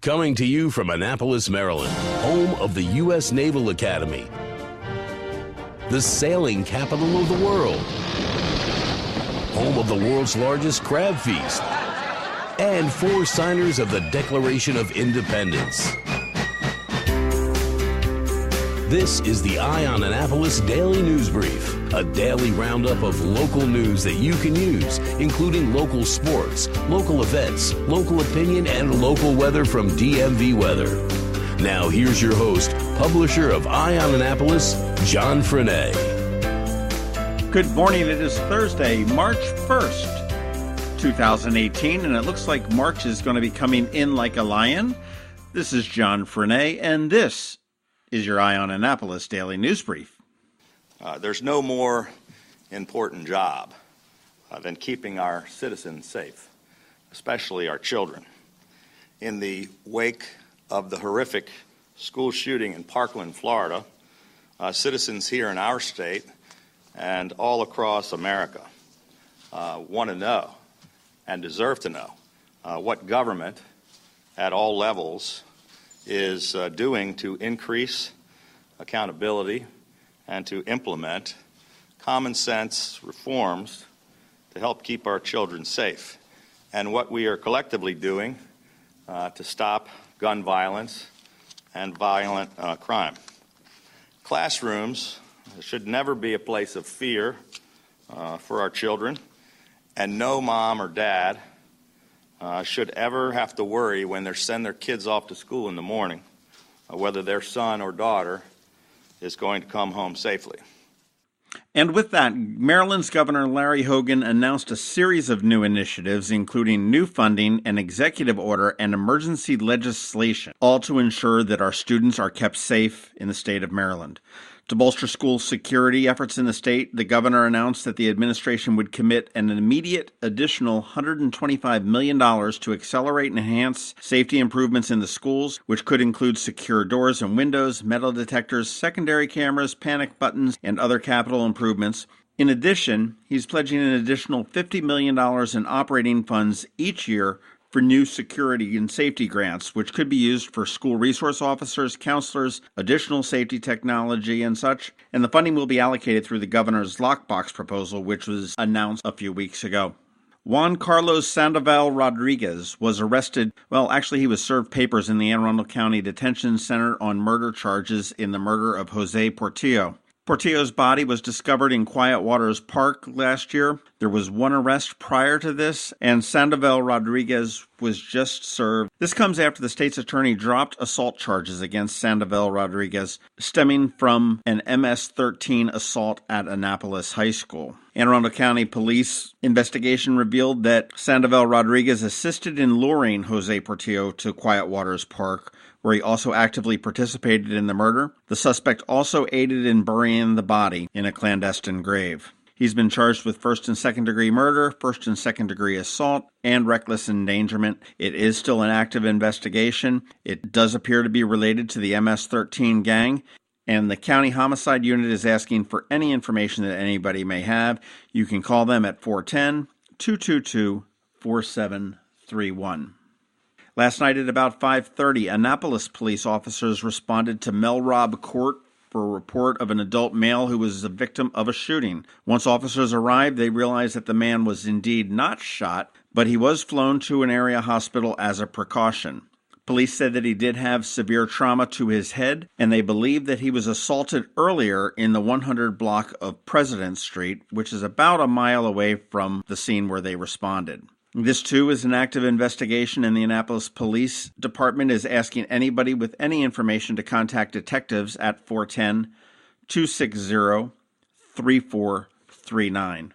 Coming to you from Annapolis, Maryland, home of the U.S. Naval Academy, the sailing capital of the world, home of the world's largest crab feast, and 4 signers of the Declaration of Independence. This is the Eye on Annapolis Daily News Brief, a daily roundup of local news that you can use, including local sports, local events, local opinion, and local weather from DMV Weather. Now here's your host, publisher of Eye on Annapolis, John Frenaye. Good morning. It is Thursday, March 1st, 2018, and it looks like March is going to be coming in like a lion. This is John Frenaye, and this is your Eye on Annapolis Daily News Brief. There's no more important job than keeping our citizens safe, especially our children. In the wake of the horrific school shooting in Parkland, Florida, citizens here in our state and all across America want to know and deserve to know what government at all levels is doing to increase accountability and to implement common sense reforms to help keep our children safe, and what we are collectively doing to stop gun violence and violent crime. Classrooms should never be a place of fear for our children, and no mom or dad should ever have to worry when they send their kids off to school in the morning whether their son or daughter is going to come home safely. And with that, Maryland's Governor Larry Hogan announced a series of new initiatives, including new funding, an executive order, and emergency legislation, all to ensure that our students are kept safe in the state of Maryland. To bolster school security efforts in the state, the governor announced that the administration would commit an immediate additional $125 million to accelerate and enhance safety improvements in the schools, which could include secure doors and windows, metal detectors, secondary cameras, panic buttons, and other capital improvements. In addition, he's pledging an additional $50 million in operating funds each year for new security and safety grants, which could be used for school resource officers, counselors, additional safety technology, and such. And the funding will be allocated through the governor's lockbox proposal, which was announced a few weeks ago. Juan Carlos Sandoval Rodriguez was arrested. Well, actually, he was served papers in the Anne Arundel County Detention Center on murder charges in the murder of Jose Portillo. Portillo's body was discovered in Quiet Waters Park last year. There was one arrest prior to this, and Sandoval Rodriguez was just served. This comes after the state's attorney dropped assault charges against Sandoval Rodriguez, stemming from an MS-13 assault at Annapolis High School. Anne Arundel County Police investigation revealed that Sandoval Rodriguez assisted in luring Jose Portillo to Quiet Waters Park, where he also actively participated in the murder. The suspect also aided in burying the body in a clandestine grave. He's been charged with first and second degree murder, first and second degree assault, and reckless endangerment. It is still an active investigation. It does appear to be related to the MS-13 gang, and the county homicide unit is asking for any information that anybody may have. You can call them at 410-222-4731. Last night at about 5:30, Annapolis police officers responded to Melrob Court for a report of an adult male who was the victim of a shooting. Once officers arrived, they realized that the man was indeed not shot, but he was flown to an area hospital as a precaution. Police said that he did have severe trauma to his head, and they believe that he was assaulted earlier in the 100 block of President Street, which is about a mile away from the scene where they responded. This, too, is an active investigation, and the Annapolis Police Department is asking anybody with any information to contact detectives at 410-260-3439.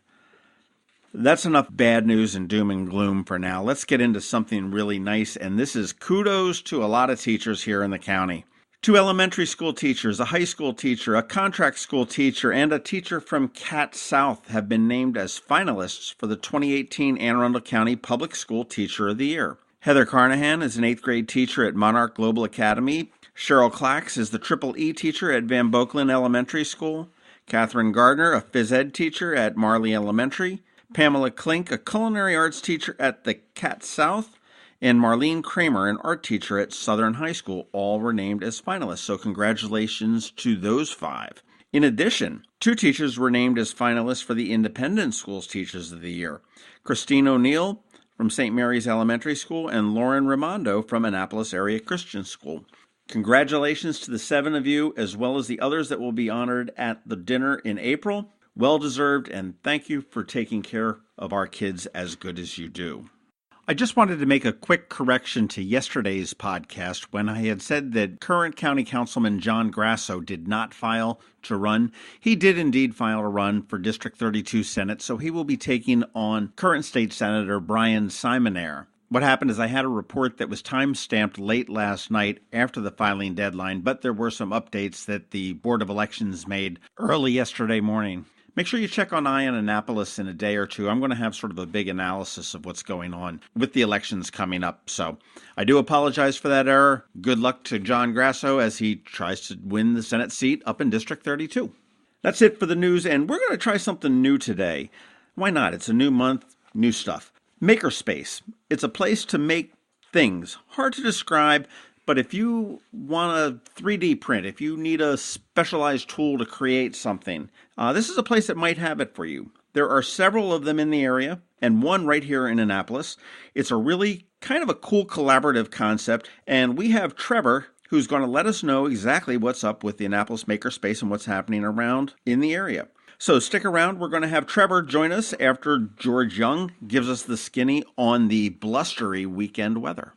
That's enough bad news and doom and gloom for now. Let's get into something really nice, and this is kudos to a lot of teachers here in the county. 2 elementary school teachers, a high school teacher, a contract school teacher, and a teacher from Cat South have been named as finalists for the 2018 Anne Arundel County Public School Teacher of the Year. Heather Carnahan is an 8th grade teacher at Monarch Global Academy. Cheryl Clax is the Triple E teacher at Van Boecklen Elementary School. Catherine Gardner, a phys ed teacher at Marley Elementary. Pamela Klink, a culinary arts teacher at the Cat South. and Marlene Kramer, an art teacher at Southern High School, all were named as finalists. So congratulations to those 5. In addition, 2 teachers were named as finalists for the Independent Schools Teachers of the Year. Christine O'Neill from St. Mary's Elementary School and Lauren Raimondo from Annapolis Area Christian School. Congratulations to the 7 of you, as well as the others that will be honored at the dinner in April. Well deserved, and thank you for taking care of our kids as good as you do. I just wanted to make a quick correction to yesterday's podcast when I had said that current County Councilman John Grasso did not file to run. He did indeed file to run for District 32 Senate, so he will be taking on current State Senator Brian Simonaire. What happened is I had a report that was time-stamped late last night after the filing deadline, but there were some updates that the Board of Elections made early yesterday morning. Make sure you check on Eye on Annapolis in a day or two. I'm going to have sort of a big analysis of what's going on with the elections coming up. So I do apologize for that error. Good luck to John Grasso as he tries to win the Senate seat up in District 32. That's it for the news, and we're going to try something new today. Why not? It's a new month, new stuff. Makerspace. It's a place to make things. Hard to describe, but if you want a 3D print, if you need a specialized tool to create something, this is a place that might have it for you. There are several of them in the area, and one right here in Annapolis. It's a really kind of a cool collaborative concept, and we have Trevor, who's going to let us know exactly what's up with the Annapolis Makerspace and what's happening around in the area. So stick around. We're going to have Trevor join us after George Young gives us the skinny on the blustery weekend weather.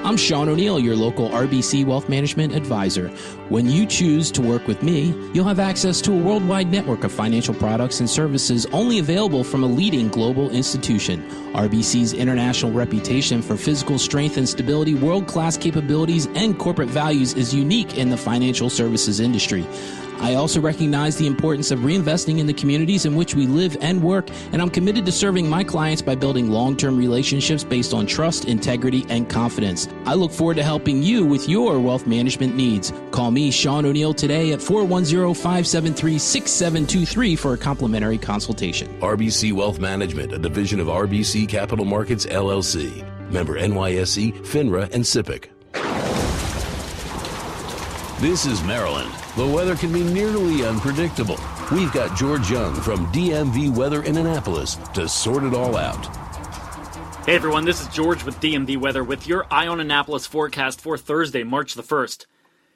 I'm Sean O'Neill, your local RBC Wealth Management Advisor. When you choose to work with me, you'll have access to a worldwide network of financial products and services only available from a leading global institution. RBC's international reputation for physical strength and stability, world-class capabilities, and corporate values is unique in the financial services industry. I also recognize the importance of reinvesting in the communities in which we live and work, and I'm committed to serving my clients by building long-term relationships based on trust, integrity, and confidence. I look forward to helping you with your wealth management needs. Call me, Sean O'Neill, today at 410-573-6723 for a complimentary consultation. RBC Wealth Management, a division of RBC Capital Markets, LLC. Member NYSE, FINRA, and SIPC. This is Maryland. The weather can be nearly unpredictable. We've got George Young from DMV Weather in Annapolis to sort it all out. Hey everyone, this is George with DMV Weather with your Eye on Annapolis forecast for Thursday, March the 1st.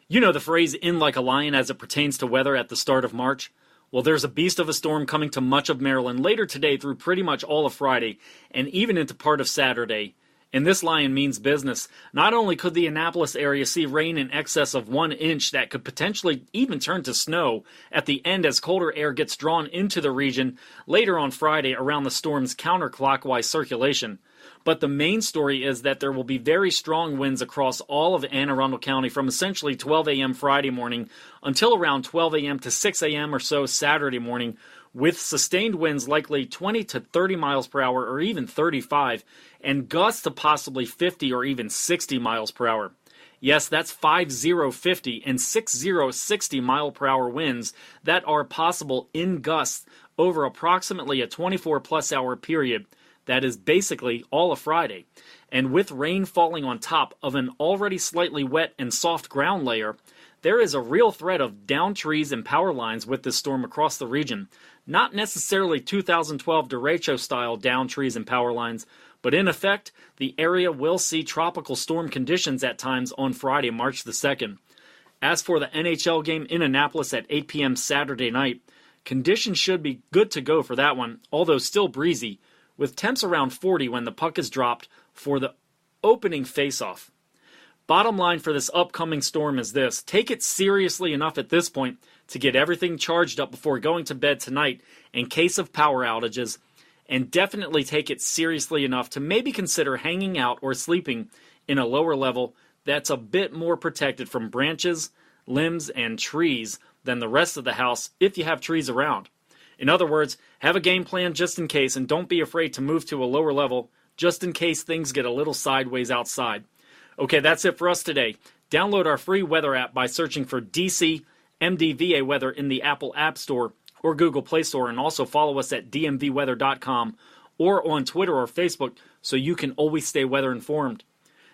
You know the phrase, in like a lion, as it pertains to weather at the start of March? Well, there's a beast of a storm coming to much of Maryland later today through pretty much all of Friday, and even into part of Saturday. And this lion means business. Not only could the Annapolis area see rain in excess of 1 inch that could potentially even turn to snow at the end as colder air gets drawn into the region later on Friday around the storm's counterclockwise circulation. But the main story is that there will be very strong winds across all of Anne Arundel County from essentially 12 a.m. Friday morning until around 12 a.m. to 6 a.m. or so Saturday morning, with sustained winds likely 20 to 30 miles per hour or even 35, and gusts to possibly 50 or even 60 miles per hour. Yes, that's 50 and 60 mile per hour winds that are possible in gusts over approximately a 24-plus hour period. That is basically all of Friday. And with rain falling on top of an already slightly wet and soft ground layer, there is a real threat of downed trees and power lines with this storm across the region. Not necessarily 2012 derecho-style downed trees and power lines, but in effect, the area will see tropical storm conditions at times on Friday, March the 2nd. As for the NHL game in Annapolis at 8 p.m. Saturday night, conditions should be good to go for that one, although still breezy, with temps around 40 when the puck is dropped for the opening face-off. Bottom line for this upcoming storm is this: take it seriously enough at this point to get everything charged up before going to bed tonight in case of power outages, and definitely take it seriously enough to maybe consider hanging out or sleeping in a lower level that's a bit more protected from branches, limbs, and trees than the rest of the house if you have trees around. In other words, have a game plan just in case, and don't be afraid to move to a lower level just in case things get a little sideways outside. Okay, that's it for us today. Download our free weather app by searching for DC MDVA Weather in the Apple App Store or Google Play Store, and also follow us at dmvweather.com or on Twitter or Facebook so you can always stay weather informed.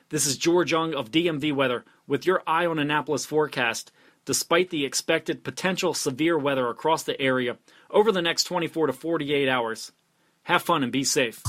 This is George Young of DMV Weather with your Eye on Annapolis forecast. Despite the expected potential severe weather across the area over the next 24 to 48 hours. Have fun and be safe.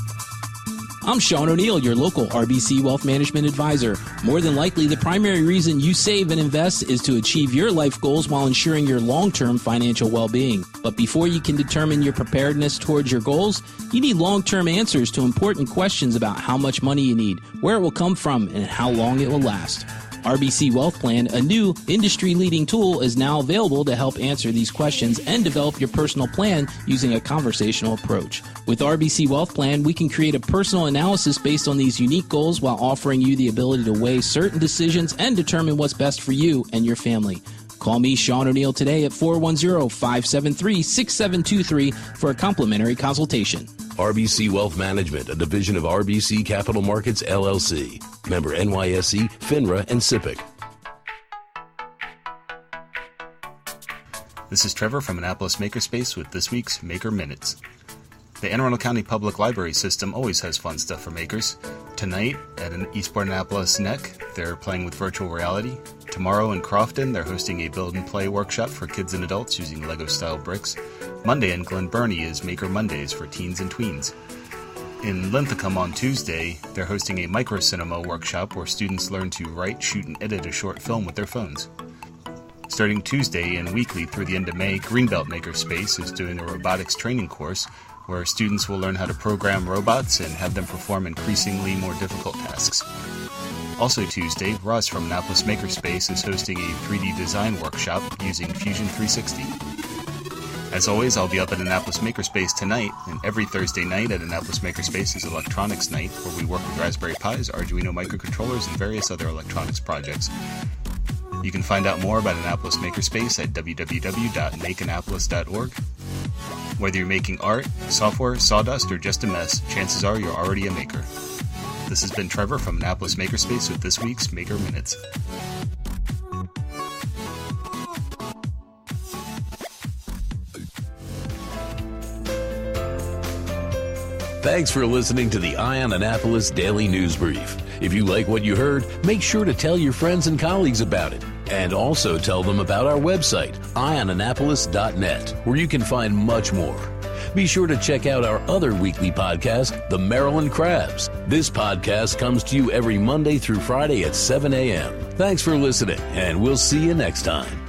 I'm Sean O'Neill, your local RBC Wealth Management Advisor. More than likely, the primary reason you save and invest is to achieve your life goals while ensuring your long-term financial well-being. But before you can determine your preparedness towards your goals, you need long-term answers to important questions about how much money you need, where it will come from, and how long it will last. RBC Wealth Plan, a new industry-leading tool, is now available to help answer these questions and develop your personal plan using a conversational approach. With RBC Wealth Plan, we can create a personal analysis based on these unique goals while offering you the ability to weigh certain decisions and determine what's best for you and your family. Call me, Sean O'Neill, today at 410-573-6723 for a complimentary consultation. RBC Wealth Management, a division of RBC Capital Markets, LLC. Member NYSE, FINRA, and SIPC. This is Trevor from Annapolis Makerspace with this week's Maker Minutes. The Anne Arundel County Public Library System always has fun stuff for makers. Tonight, at an Eastport Annapolis NEC, they're playing with virtual reality. Tomorrow in Crofton, they're hosting a build and play workshop for kids and adults using Lego-style bricks. Monday in Glen Burnie is Maker Mondays for teens and tweens. In Linthicum on Tuesday, they're hosting a micro-cinema workshop where students learn to write, shoot, and edit a short film with their phones. Starting Tuesday and weekly through the end of May, Greenbelt Makerspace is doing a robotics training course where students will learn how to program robots and have them perform increasingly more difficult tasks. Also Tuesday, Ross from Annapolis Makerspace is hosting a 3D design workshop using Fusion 360. As always, I'll be up at Annapolis Makerspace tonight, and every Thursday night at Annapolis Makerspace is Electronics Night, where we work with Raspberry Pis, Arduino microcontrollers, and various other electronics projects. You can find out more about Annapolis Makerspace at www.makeannapolis.org. Whether you're making art, software, sawdust, or just a mess, chances are you're already a maker. This has been Trevor from Annapolis Makerspace with this week's Maker Minutes. Thanks for listening to the Eye on Annapolis Daily News Brief. If you like what you heard, make sure to tell your friends and colleagues about it. And also tell them about our website, eyeonannapolis.net, where you can find much more. Be sure to check out our other weekly podcast, The Maryland Crabs. This podcast comes to you every Monday through Friday at 7 a.m. Thanks for listening, and we'll see you next time.